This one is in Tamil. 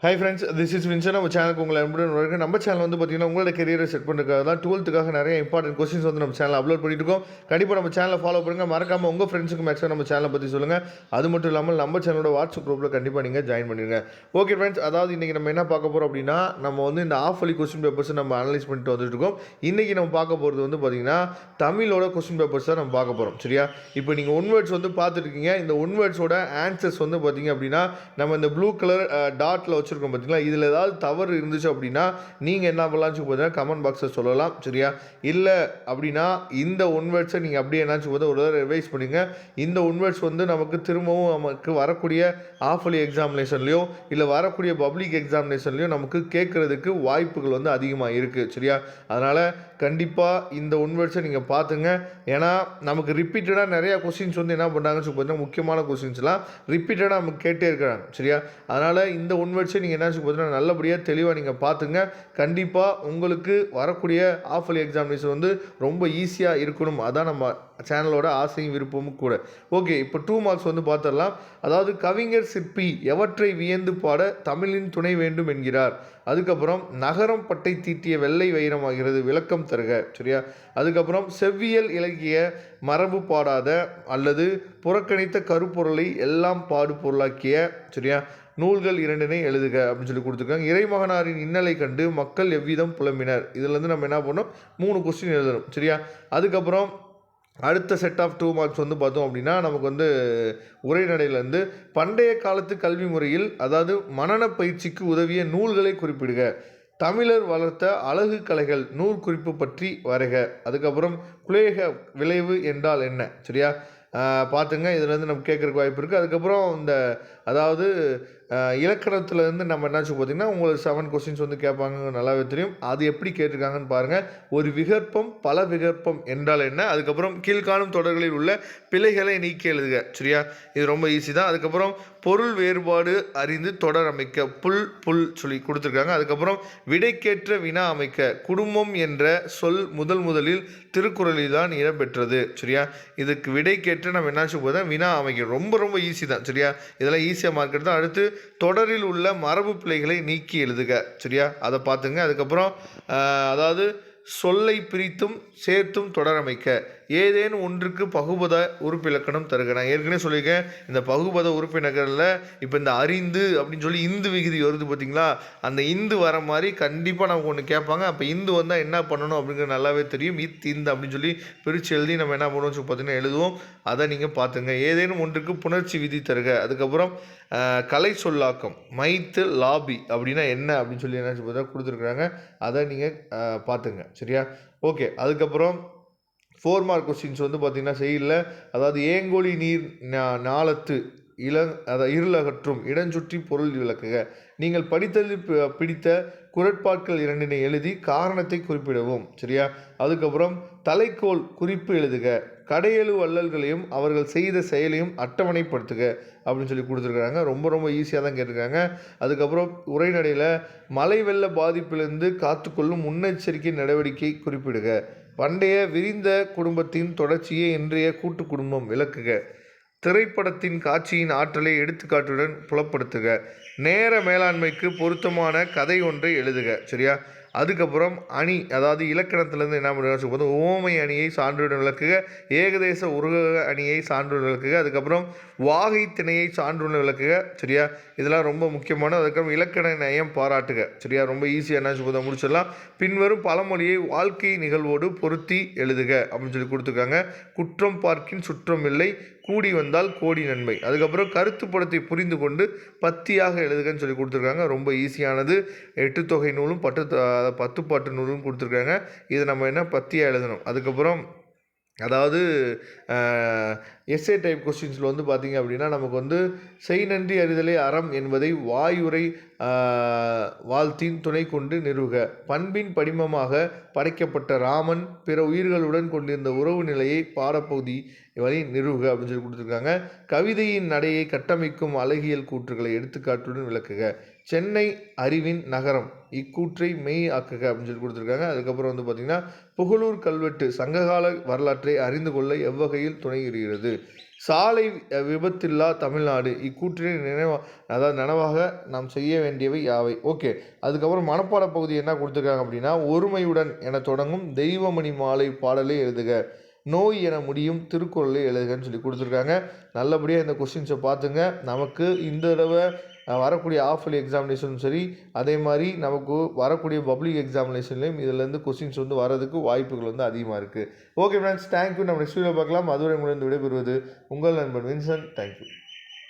Hi friends, this is Vinson. நம்ம சேனலுக்கு உங்களை அன்புடன் வரவேற்கிறேன். நம்ம சேனல் வந்து பார்த்தீங்கன்னா, உங்களோட கெரியரை செட் பண்ணுறதுக்காக தான் 12த்துக்காக நிறைய இம்பார்ட்டன்ட் கொஸ்டின்ஸ் வந்து நம்ம சேனலில் அப்லோட் பண்ணிட்டு இருக்கோம். கண்டிப்பாக நம்ம சேனலை ஃபாலோ பண்ணுங்கள். மறக்காமல் உங்கள் ஃப்ரெண்ட்ஸுக்கு மேக்ஸிமம் நம்ம சேனலை பற்றி சொல்லுங்கள். அது மட்டும் இல்லாமல் நம்ம சேனலோட வாட்ஸ்அப் குரூப்பில் கண்டிப்பாக நீங்கள் ஜாயின் பண்ணிடுங்க. ஓகே ஃப்ரெண்ட்ஸ், அதாவது இன்றைக்கி நம்ம என்ன பார்க்க போகிறோம் அப்படின்னா, நம்ம வந்து இந்த ஆஃப் அலி கொஸ்டின் பேப்பர்ஸ் நம்ம அனலைஸ் பண்ணிட்டு வந்துட்டு இருக்கோம். இன்றைக்கி நம்ம பார்க்க போகிறது வந்து பார்த்தீங்கன்னா, தமிழோட கொஸ்டின் பேப்பர்ஸ் தான் நம்ம பார்க்க போகிறோம். சரியா? இப்போ நீங்கள் ஒன் வேர்ட்ஸ் வந்து பார்த்துருக்கீங்க. இந்த ஒன் வேர்ட்ஸோட ஆன்சர்ஸ் வந்து பார்த்தீங்க அப்படின்னா, நம்ம இந்த ப்ளூ கலர் டாட்டில் வச்சுருக்கோம் பார்த்தீங்களா, இதில் ஏதாவது தவறு இருந்துச்சு அப்படின்னா நீங்கள் என்ன பண்ணலாம்னு பார்த்தீங்கன்னா கமெண்ட் பாக்ஸில் சொல்லலாம். சரியா? இல்லை அப்படின்னா இந்த ஒன் வேர்ட்ஸை நீங்கள் அப்படியே என்னாச்சு போது ஒரு தடவை ரிவைஸ் பண்ணுங்க. இந்த ஒன் வேர்ட்ஸ் வந்து நமக்கு திரும்பவும் நமக்கு வரக்கூடிய ஆஃபலி எக்ஸாமினேஷன்லையோ இல்லை வரக்கூடிய பப்ளிக் எக்ஸாமினேஷன்லையோ நமக்கு கேட்குறதுக்கு வாய்ப்புகள் வந்து அதிகமாக இருக்குது. சரியா? அதனால் கண்டிப்பாக இந்த ஒன் வேர்ட்ஸை நீங்கள் பார்த்துங்க. ஏன்னா நமக்கு ரிப்பீட்டடாக நிறையா கொஸ்டின்ஸ் வந்து என்ன பண்ணுறாங்கன்னு சொல்லி பார்த்தீங்கன்னா, முக்கியமான கொஸ்டின்ஸ்லாம் ரிப்பீட்டடாக நமக்கு கேட்டே இருக்கிறாங்க. சரியா? அதனால் இந்த ஒன் வேர்ட்ஸை நீங்கள் என்ன பார்த்தீங்கன்னா நல்லபடியாக தெளிவாக நீங்கள் பார்த்துங்க. கண்டிப்பாக உங்களுக்கு வரக்கூடிய ஆஃபலி எக்ஸாமினேஷன் வந்து ரொம்ப ஈஸியாக இருக்கணும். அதான் நம்ம சேனலோட ஆசையும் விருப்பமும் கூட. ஓகே, இப்போ 2 மார்க்ஸ் வந்து பார்த்துடலாம். அதாவது கவிஞர் சிற்பி எவற்றை வியந்து பாட தமிழின் துணை வேண்டும் என்கிறார். அதுக்கப்புறம் நகரம் பட்டை தீட்டிய வெள்ளை வைரமாகிறது, விளக்கம் தருக. சரியா? அதுக்கப்புறம் செவ்வியல் இலக்கிய மரபு பாடாத அல்லது புறக்கணித்த கருப்பொருளை எல்லாம் பாடு பொருளாக்கிய சரியா நூல்கள் 2 எழுதுக அப்படின்னு சொல்லி கொடுத்துருக்காங்க. இறைமகனாரின் இன்னலை கண்டு மக்கள் எவ்விதம் புலம்பினர். இதுலேருந்து நம்ம என்ன பண்ணோம், 3 கொஸ்டின் எழுதணும். சரியா? அதுக்கப்புறம் அடுத்த செட் ஆஃப் 2 மார்க்ஸ் வந்து பார்த்தோம் அப்படின்னா, நமக்கு வந்து உரைநடையிலேருந்து பண்டைய காலத்து கல்வி முறையில் அதாவது மனன பயிற்சிக்கு உதவிய நூல்களை குறிப்பிடுக. தமிழர் வளர்த்த அழகு கலைகள் நூல் குறிப்பு பற்றி வரைக. அதுக்கப்புறம் குலேக விளைவு என்றால் என்ன? சரியா? பார்த்துங்க. இதுலேருந்து நம்ம கேட்குறக்கு வாய்ப்பு இருக்குது. அதுக்கப்புறம் இந்த அதாவது இலக்கணத்துலேருந்து நம்ம என்னாச்சு பார்த்திங்கன்னா, உங்களுக்கு 7 கொஸ்டின்ஸ் வந்து கேட்பாங்க, நல்லாவே தெரியும். அது எப்படி கேட்டிருக்காங்கன்னு பாருங்கள். ஒரு விகற்பம் பல விகற்பம் என்றால் என்ன? அதுக்கப்புறம் கீழ்காணும் தொடர்களில் உள்ள பிழைகளை நீக்கி எழுதுக. சரியா? இது ரொம்ப ஈஸி தான். அதுக்கப்புறம் பொருள் வேறுபாடு அறிந்து தொடர் அமைக்க புல் சொல்லி கொடுத்துருக்காங்க. அதுக்கப்புறம் விடைக்கேற்ற வினா அமைக்க குடும்பம் என்ற சொல் முதலில் திருக்குறளில் தான் இடம்பெற்றது. சரியா? இதுக்கு விடைக்கேற்ற நம்ம என்னாச்சு போதா வினா அமைக்க ரொம்ப ஈஸி தான். சரியா? இதெல்லாம் ஈஸியாக மார்க் எடுத்தால் அடுத்து தொடரில் உள்ள மரபு பிழைகளை நீக்கி எழுதுக. சரியா? அதை பார்த்துங்க. அதுக்கப்புறம் அதாவது சொல்லை பிரித்தும் சேர்த்தும் தொடரமைக்க ஏதேனும் ஒன்றுக்கு பகுபத உறுப்பிலக்கணம் தருக. நான் ஏற்கனவே சொல்லியிருக்கேன், இந்த பகுபத உறுப்பினர்களில் இப்போ இந்த அறிந்து அப்படின்னு சொல்லி இந்து விகுதி வருது பார்த்தீங்களா, அந்த இந்து வர மாதிரி கண்டிப்பாக நமக்கு ஒன்று கேட்பாங்க. அப்போ இந்து வந்தால் என்ன பண்ணணும் அப்படிங்கிறது நல்லாவே தெரியும். இந்த அப்படின்னு சொல்லி பிரித்து எழுதி நம்ம என்ன பண்ணுவோம் சொல்லி பார்த்தீங்கன்னா எழுதுவோம். அதை நீங்கள் பார்த்துங்க. ஏதேனும் ஒன்றுக்கு புணர்ச்சி விதி தருக. அதுக்கப்புறம் கலை சொல்லாக்கம் மைத்து லாபி அப்படின்னா என்ன அப்படின்னு சொல்லி என்ன பார்த்தா கொடுத்துருக்குறாங்க. அதை நீங்கள் பார்த்துங்க. சரியா? ஓகே, அதுக்கப்புறம் 4 மார்க் கொஸ்டின்ஸ் வந்து பார்த்திங்கன்னா செய்யல. அதாவது ஏங்கோழி நீர் நாளத்து இருளகற்றும் இடஞ்சுற்றி பொருள் விளக்குக. நீங்கள் படித்ததில் பிடித்த குரட்பாட்கள் 2 எழுதி காரணத்தை குறிப்பிடவும். சரியா? அதுக்கப்புறம் தலைக்கோள் குறிப்பு எழுதுக. கடையெழு வள்ளல்களையும் அவர்கள் செய்த செயலையும் அட்டவணைப்படுத்துக அப்படின்னு சொல்லி கொடுத்துருக்காங்க. ரொம்ப ஈஸியாக தான் கேட்டிருக்காங்க. அதுக்கப்புறம் உரைநடையில் மழை வெள்ள பாதிப்பிலிருந்து காத்துக்கொள்ளும் முன்னெச்சரிக்கை நடவடிக்கை குறிப்பிடுக. பண்டைய விரிந்த குடும்பத்தின் தொடர்ச்சியே இன்றைய கூட்டு குடும்பம் விளக்குக. திரைப்படத்தின் காட்சியின் ஆற்றலை எடுத்துக்காட்டுடன் புலப்படுத்துக. நேர மேலாண்மைக்கு பொருத்தமான கதை ஒன்றை எழுதுக. சரியா? அதுக்கப்புறம் அணி அதாவது இலக்கணத்திலேருந்து என்ன பண்ணுறது, ஓமை அணியை சான்றுடன் விளக்குக. ஏகதேச உருவக அணியை சான்றுடன் விளக்குக. அதுக்கப்புறம் வாகை திணையை சான்றுடன் விளக்குக. சரியா? இதெல்லாம் ரொம்ப முக்கியமான. அதுக்கப்புறம் இலக்கண நயம் பாராட்டுக. சரியா? ரொம்ப ஈஸியாக என்ன சொல்ல முடிச்சிடலாம். பின்வரும் பழமொழியை வாழ்க்கை நிகழ்வோடு பொருத்தி எழுதுக அப்படின்னு சொல்லி கொடுத்துருக்காங்க. குற்றம் பார்க்கின் சுற்றம் இல்லை, கூடி வந்தால் கோடி நன்மை. அதுக்கப்புறம் கருத்து படத்தை புரிந்து கொண்டு பத்தியாக எழுதுகன்னு சொல்லி கொடுத்துருக்காங்க. ரொம்ப ஈஸியானது. 8 தொகை நூலும் 10 பாட்டு நூலும் கொடுத்துருக்காங்க. இதை நம்ம என்ன பத்தியாக எழுதணும். அதுக்கப்புறம் அதாவது எஸ்ஏ டைப் கொஸ்டின்ஸில் வந்து பார்த்திங்க அப்படின்னா நமக்கு வந்து செய் நன்றி அறிதலே அறம் என்பதை வாயுரை வாழ்த்தின் துணை கொண்டு நிறுவுக. பண்பின் படிமமாக படைக்கப்பட்ட ராமன் பிற உயிர்களுடன் கொண்டிருந்த உறவு நிலையை பாடப்பகுதி வழி நிறுவுக அப்படின்னு சொல்லி கொடுத்துருக்காங்க. கவிதையின் நடையை கட்டமைக்கும் அழகியல் கூற்றுகளை எடுத்துக்காட்டுடன் விளக்குக. சென்னை அறிவின் நகரம் இக்கூற்றை மெய் ஆக்குக அப்படின்னு சொல்லி கொடுத்துருக்காங்க. அதுக்கப்புறம் வந்து பார்த்திங்கன்னா புகழூர் கல்வெட்டு சங்ககால வரலாற்றை அறிந்து கொள்ள எவ்வகையில் துணைகிறது. சாலை விபத்தில்லா தமிழ்நாடு இக்கூற்றின் நனவாக நாம் செய்ய வேண்டியவை யாவை? ஓகே. அதுக்கப்புறம் மனப்பாட பகுதி என்ன கொடுத்துருக்காங்க அப்படின்னா, ஒருமையுடன் என தொடங்கும் தெய்வமணி மாலை பாடலை எழுதுக, நோய் என முடியும் திருக்குறளை எழுதுகன்னு சொல்லி கொடுத்துருக்காங்க. நல்லபடியாக இந்த கொஸ்டின்ஸை பார்த்துங்க. நமக்கு இந்த தடவை வரக்கூடிய ஆஃபலி எக்ஸாமினேஷனும் சரி, அதே மாதிரி நமக்கு வரக்கூடிய பப்ளிக் எக்ஸாமினேஷன்லேயும் இதிலேருந்து கொஸ்டின்ஸ் வந்து வரதுக்கு வாய்ப்புகள் வந்து அதிகமாக இருக்குது. Okay friends, thank you. நம்ம நெக்ஸ்ட் வீடியோ பார்க்கலாம். அதுவரை உங்களிடம் விடைபெறுவது உங்கள் நண்பன் வின்சன். தேங்க்யூ.